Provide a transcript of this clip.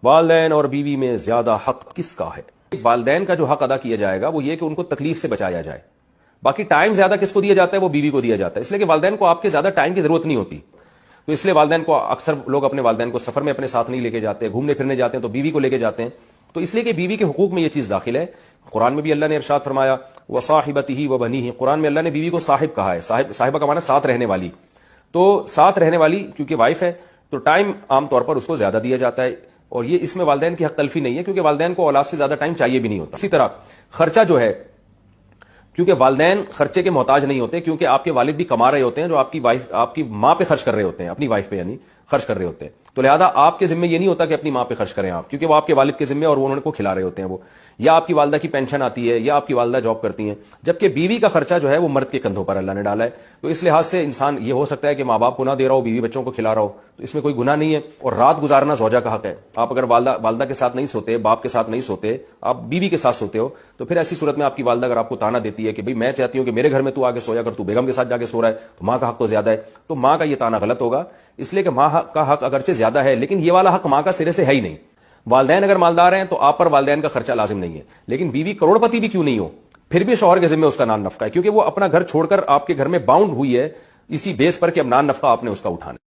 والدین اور بیوی میں زیادہ حق کس کا ہے؟ والدین کا جو حق ادا کیا جائے گا وہ یہ کہ ان کو تکلیف سے بچایا جائے. باقی ٹائم زیادہ کس کو دیا جاتا ہے؟ وہ بیوی کو دیا جاتا ہے، اس لیے کہ والدین کو آپ کے زیادہ ٹائم کی ضرورت نہیں ہوتی. تو اس لیے والدین کو اکثر لوگ اپنے والدین کو سفر میں اپنے ساتھ نہیں لے کے جاتے، گھومنے پھرنے جاتے ہیں تو بیوی کو لے کے جاتے ہیں. تو اس لیے کہ بیوی کے حقوق میں یہ چیز داخل ہے. قرآن میں بھی اللہ نے ارشاد فرمایا وصاحبتہ وبنیہ، قرآن میں اللہ نے بیوی کو صاحب کہا ہے. صاحبہ کا معنی ساتھ رہنے والی. تو ساتھ رہنے والی کیونکہ وائف ہے تو ٹائم عام طور پر اس کو زیادہ دیا جاتا ہے، اور یہ اس میں والدین کی حق تلفی نہیں ہے کیونکہ والدین کو اولاد سے زیادہ ٹائم چاہیے بھی نہیں ہوتا. اسی طرح خرچہ جو ہے، کیونکہ والدین خرچے کے محتاج نہیں ہوتے، کیونکہ آپ کے والد بھی کما رہے ہوتے ہیں جو آپ کی ماں پہ خرچ کر رہے ہوتے ہیں، اپنی وائف پہ یعنی خرچ کر رہے ہوتے ہیں. تو لہذا آپ کے ذمہ یہ نہیں ہوتا کہ اپنی ماں پہ خرچ کریں آپ، کیونکہ وہ آپ کے والد کے ذمہ اور وہ انہوں کو کھلا رہے ہوتے ہیں. وہ یا آپ کی والدہ کی پینشن آتی ہے یا آپ کی والدہ جاب کرتی ہیں، جبکہ بیوی کا خرچہ جو ہے وہ مرد کے کندھوں پر اللہ نے ڈالا ہے. تو اس لحاظ سے انسان یہ ہو سکتا ہے کہ ماں باپ کو نہ دے رہا ہو، بیوی بچوں کو کھلا رہا ہو، تو اس میں کوئی گناہ نہیں ہے. اور رات گزارنا زوجہ کا حق ہے. آپ اگر والدہ کے ساتھ نہیں سوتے، باپ کے ساتھ نہیں سوتے، آپ بیوی کے ساتھ سوتے ہو، تو پھر ایسی صورت میں آپ کی والدہ اگر آپ کو تانا دیتی ہے کہ بھئی میں چاہتی ہوں کہ میرے گھر میں تو آگے سویا کر، تو بیگم کے ساتھ جا کے سو رہا ہے، تو ماں کا حق تو زیادہ ہے. تو ماں کا یہ تانا غلط ہوگا، اس لیے کہ ماں کا حق اگرچہ زیادہ ہے لیکن یہ والا حق ماں کا سرے سے ہے ہی نہیں. والدین اگر مالدار ہیں تو آپ پر والدین کا خرچہ لازم نہیں ہے، لیکن بیوی کروڑ پتی بھی کیوں نہیں ہو پھر بھی شوہر کے ذمہ اس کا نان نفقہ ہے، کیونکہ وہ اپنا گھر چھوڑ کر آپ کے گھر میں باؤنڈ ہوئی ہے اسی بیس پر کہ اب نان نفقہ آپ نے اس کا اٹھانا ہے.